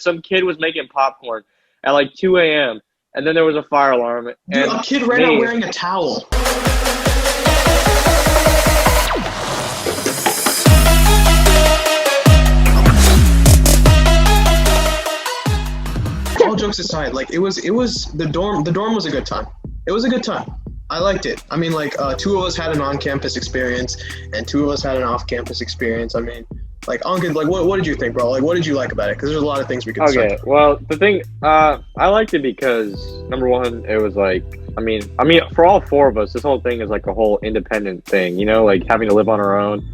some kid was making popcorn at like 2 a.m. and then there was a fire alarm. Dude, and a kid ran out wearing a towel. All jokes aside, like it was the dorm was a good time. It was a good time. I liked it. I mean, like 2 of us had an on-campus experience and 2 of us had an off-campus experience. I mean, like Ankit, like what did you think, bro? Like what did you like about it? Because there's a lot of things we could say. Okay, well, the thing, I liked it because number one, it was like, I mean, for all 4 of us, this whole thing is like a whole independent thing, you know, like having to live on our own,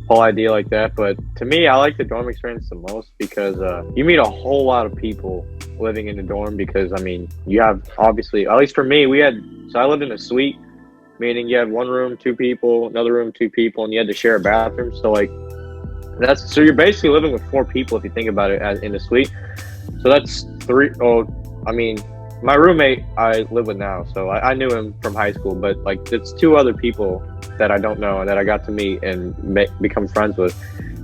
whole idea like that. But to me, I like the dorm experience the most because you meet a whole lot of people living in the dorm. Because I mean, you have obviously, at least for me, I lived in a suite, meaning you had 1 room, 2 people, another room, 2 people, and you had to share a bathroom. So like so you're basically living with 4 people if you think about it as in a suite. So that's 3. Oh, I mean, my roommate I live with now, so I knew him from high school, but like it's 2 other people that I don't know and that I got to meet and become friends with.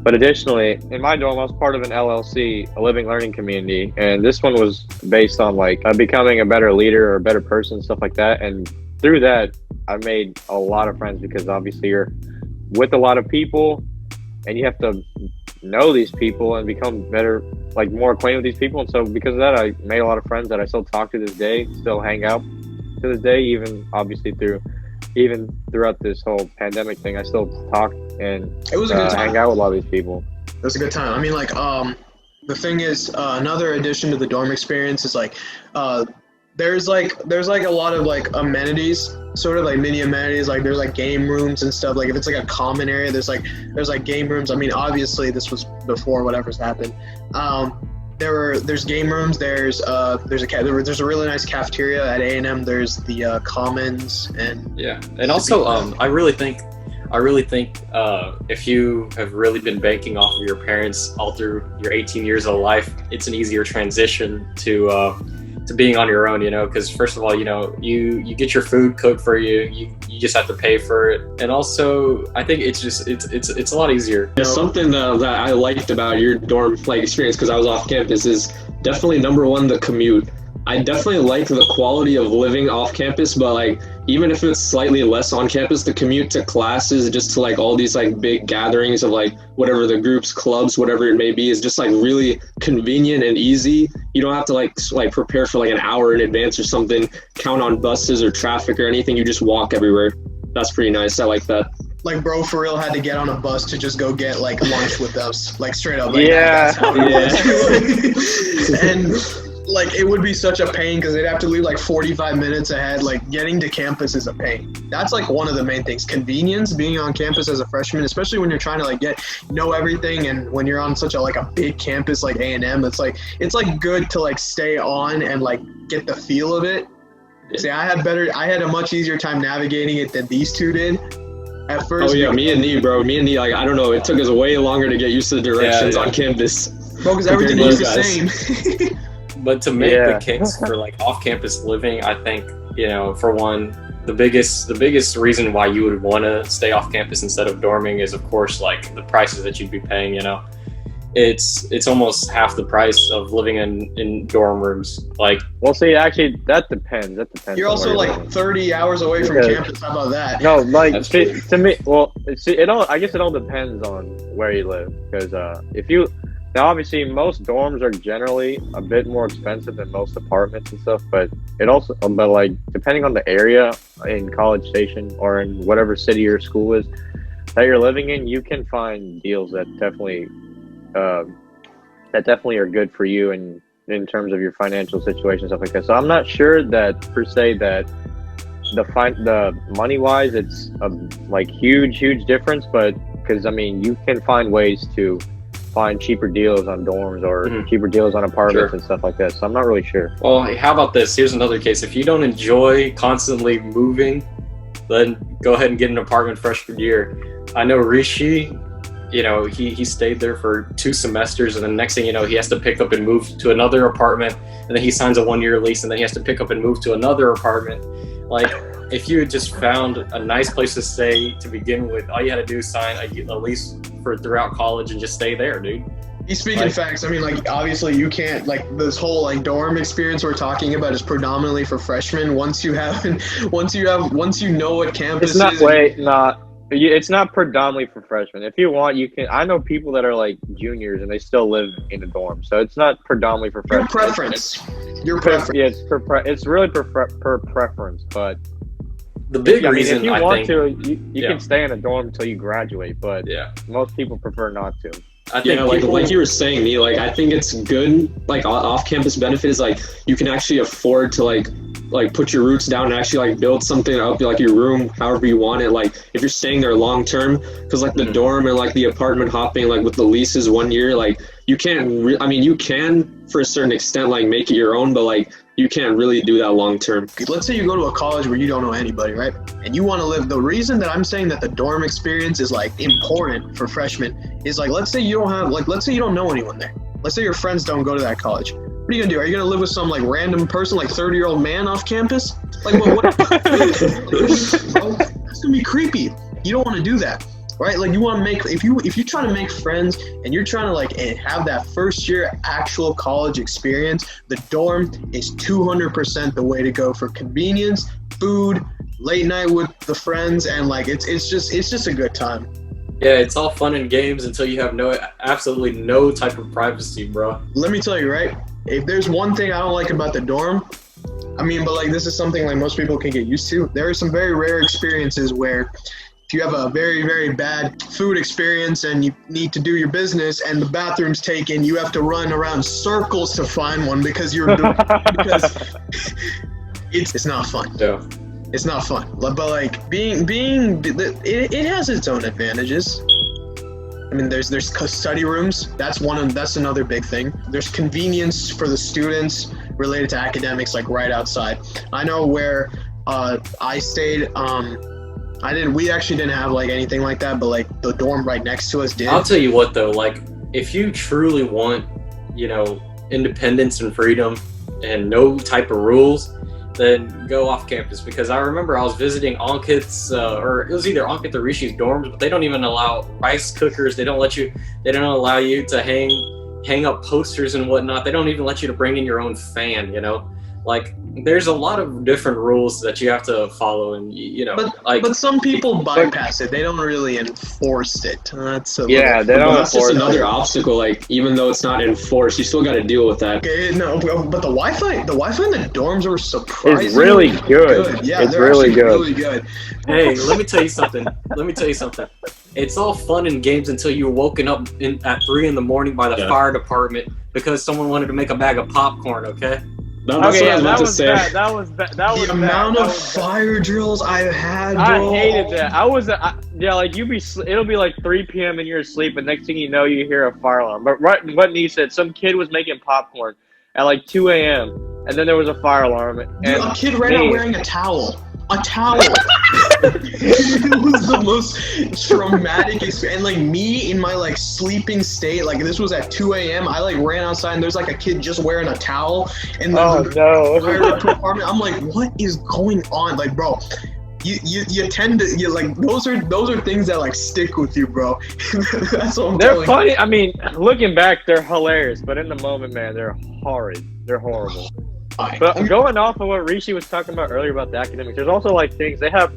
But additionally, in my dorm, I was part of an LLC, a living learning community, and this one was based on like becoming a better leader or a better person, stuff like that. And through that, I made a lot of friends because obviously you're with a lot of people and you have to know these people and become better, like more acquainted with these people. And so because of that, I made a lot of friends that I still talk to this day, still hang out to this day, even obviously throughout this whole pandemic thing, I still talk and it was a good time. Hang out with a lot of these people. It was a good time. I mean, like, the thing is, another addition to the dorm experience is like, there's like a lot of like amenities, sort of like mini amenities. Like there's like game rooms and stuff. Like if it's like a common area, there's like game rooms. I mean, obviously this was before whatever's happened. There's game rooms. There's a really nice cafeteria at A&M. There's the commons and yeah. And also, I really think if you have really been banking off of your parents all through your 18 years of life, it's an easier transition to being on your own, you know, because first of all, you know, you get your food cooked for you, you just have to pay for it. And also I think it's a lot easier. Yeah, something that I liked about your dorm like experience, because I was off campus, is definitely number one, the commute. I definitely like the quality of living off campus, but like even if it's slightly less on campus, the commute to classes, just to like all these like big gatherings of like whatever the groups, clubs, whatever it may be, is just like really convenient and easy. You don't have to like prepare for like an hour in advance or something, count on buses or traffic or anything. You just walk everywhere. That's pretty nice. I like that. Like bro, for real, had to get on a bus to just go get like lunch with us, like straight up. Like, yeah. That's how it was. And like it would be such a pain because they'd have to leave like 45 minutes ahead. Like getting to campus is a pain. That's like one of the main things. Convenience, being on campus as a freshman, especially when you're trying to like know everything, and when you're on such a big campus like A&M, it's like good to like stay on and like get the feel of it. See, I had a much easier time navigating it than these 2 did at first. Oh yeah, me and Nee, like I don't know, it took us way longer to get used to the directions on campus. Bro, because everything was the same. But to make the case for like off-campus living, I think, you know, for one, the biggest reason why you would want to stay off campus instead of dorming is, of course, like the prices that you'd be paying. You know, it's almost half the price of living in dorm rooms. Like, well, see, actually, that depends. You're also like 30 hours away from campus. How about that? No, like to me, well, I guess it all depends on where you live, because now, obviously, most dorms are generally a bit more expensive than most apartments and stuff, but like depending on the area in College Station or in whatever city or school is that you're living in, you can find deals that definitely are good for you and in terms of your financial situation, stuff like that. So I'm not sure that per se that the money wise it's a like huge difference, but because I mean you can find ways to find cheaper deals on dorms or cheaper deals on apartments and stuff like that. So I'm not really sure. Well, how about this? Here's another case. If you don't enjoy constantly moving, then go ahead and get an apartment freshman year. I know Rishi, you know, he stayed there for 2 semesters, and then next thing you know, he has to pick up and move to another apartment, and then he signs a 1-year lease, and then he has to pick up and move to another apartment. Like, if you had just found a nice place to stay to begin with, all you had to do is sign a lease for throughout college and just stay there, dude. He's speaking facts. I mean, like, obviously you can't, like, this whole, like, dorm experience we're talking about is predominantly for freshmen. Once you know what campus It's not, is. it's not predominantly for freshmen. If you want, you can. I know people that are like juniors and they still live in a dorm, so it's not predominantly for freshmen. Your preference. Yeah, it's really per preference, but The big reason if you I want think, to, you can stay in a dorm until you graduate, but most people prefer not to. I think like you were saying, Neil, like I think it's good, like off-campus benefit is like you can actually afford to like put your roots down and actually like build something up, like your room however you want it, like if you're staying there long term, because like the dorm and like the apartment hopping, like with the leases 1 year, like you can't you can for a certain extent like make it your own, but like you can't really do that long term. Let's say you go to a college where you don't know anybody, right? And you want to live. The reason that I'm saying that the dorm experience is like important for freshmen is like, let's say you don't know anyone there. Let's say your friends don't go to that college. What are you gonna do? Are you gonna live with some like random person, like 30-year-old man off campus? Like what? That's gonna be creepy. You don't want to do that. Right, like you want to make if you're trying to make friends and you're trying to like have that first year actual college experience, the dorm is 200% the way to go for convenience, food, late night with the friends, and like it's just a good time. Yeah, it's all fun and games until you have absolutely no type of privacy, bro. Let me tell you, right? If there's one thing I don't like about the dorm, I mean, but like this is something like most people can get used to. There are some very rare experiences where if you have a very, very bad food experience and you need to do your business and the bathroom's taken, you have to run around circles to find one because it's not fun. Yeah. It's not fun. But like it has its own advantages. I mean, there's study rooms. That's another big thing. There's convenience for the students related to academics, like right outside. I know where I stayed. We actually didn't have like anything like that, but like the dorm right next to us did. I'll tell you what though, like if you truly want, independence and freedom and no type of rules, then go off campus. Because I remember I was visiting Ankit's, or it was either Ankit or Rishi's dorms, but they don't even allow rice cookers. They don't allow you to hang up posters and whatnot. They don't even let you to bring in your own fan, Like, there's a lot of different rules that you have to follow, and But some people bypass it. They don't really enforce it. They don't. That's just another obstacle. Like, even though it's not enforced, you still got to deal with that. Okay, no, but the Wi-Fi in the dorms are surprisingly It's really good. Yeah, it's they're really good. Really good. Hey, let me tell you something. It's all fun and games until you're woken up at 3 in the morning by the fire department because someone wanted to make a bag of popcorn. Okay. No, that's what I was about to say. That was the amount of fire drills I've had, bro. I hated that. It'll be like 3 p.m. and you're asleep, and next thing you know, you hear a fire alarm. But right, what Nee said, some kid was making popcorn at like 2 a.m. and then there was a fire alarm. And dude, a kid ran out wearing a towel. A towel. It was the most traumatic experience. And like me in my like sleeping state, like this was at 2 a.m. I like ran outside and there's like a kid just wearing a towel. And the apartment. I'm like, what is going on? Like, bro, you tend to like those are things that like stick with you, bro. That's what I'm They're telling funny. you. I mean, looking back, they're hilarious, but in the moment, man, they're horrid. They're horrible. But going off of what Rishi was talking about earlier about the academics, there's also like things they have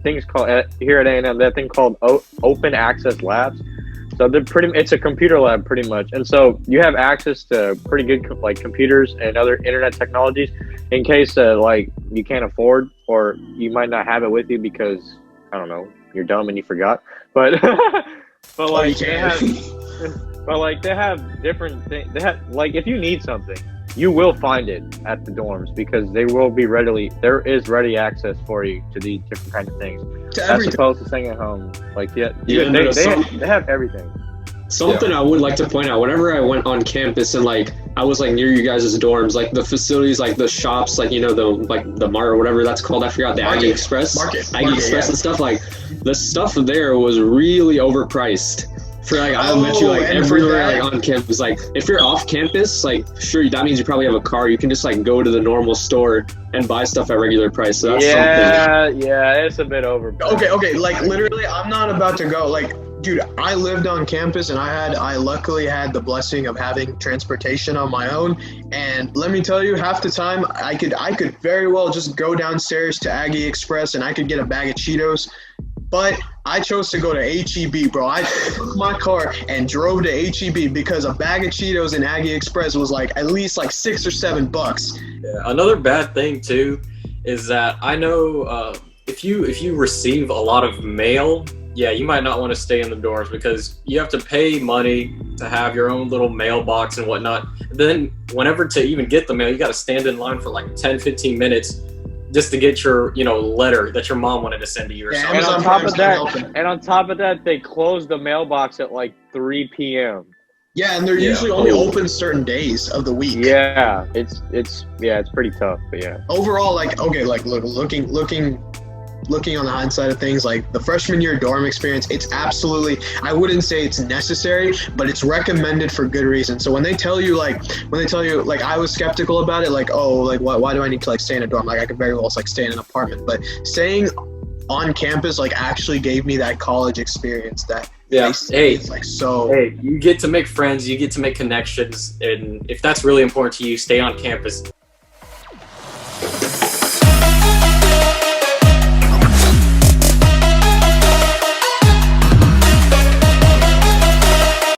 things called here at A&M, that thing called open access labs. So it's a computer lab pretty much, and so you have access to pretty good like computers and other internet technologies in case like you can't afford or you might not have it with you because I don't know, you're dumb and you forgot. But like they have different things. They have like if you need something, you will find it at the dorms because there is ready access for you to these different kinds of things. As opposed to staying at home. Like, they have everything. Something I would like to point out, whenever I went on campus and like I was like near you guys' dorms, like the facilities, like the shops, like the mart or whatever that's called, I forgot, the Aggie Express and stuff, like the stuff there was really overpriced. For like I met you like everywhere like on campus. Like if you're off campus, like sure that means you probably have a car. You can just like go to the normal store and buy stuff at regular price. So that's something. Yeah, it's a bit over. Okay. Like literally, I'm not about to go. Like Dude, I lived on campus, and I luckily had the blessing of having transportation on my own. And let me tell you, half the time I could very well just go downstairs to Aggie Express and I could get a bag of Cheetos. But I chose to go to HEB, bro. I took my car and drove to HEB because a bag of Cheetos in Aggie Express was like at least like $6 or $7. Yeah. Another bad thing too is that I know if you receive a lot of mail, yeah, you might not want to stay in the dorms because you have to pay money to have your own little mailbox and whatnot. Then whenever to even get the mail, you got to stand in line for like 10, 15 minutes just to get your, letter that your mom wanted to send to you or Yeah, something. And on top of that, they close the mailbox at like 3 p.m. Yeah, and they're usually only open certain days of the week. Yeah, it's pretty tough, but yeah. Overall, like, okay, like looking on the hindsight of things, like the freshman year dorm experience, it's absolutely, I wouldn't say it's necessary, but it's recommended for good reason. So when they tell you, like, I was skeptical about it, like, oh, like, why do I need to like stay in a dorm? Like, I could very well like stay in an apartment, but staying on campus like actually gave me that college experience that it's like so. Hey, you get to make friends, you get to make connections, and if that's really important to you, stay on campus.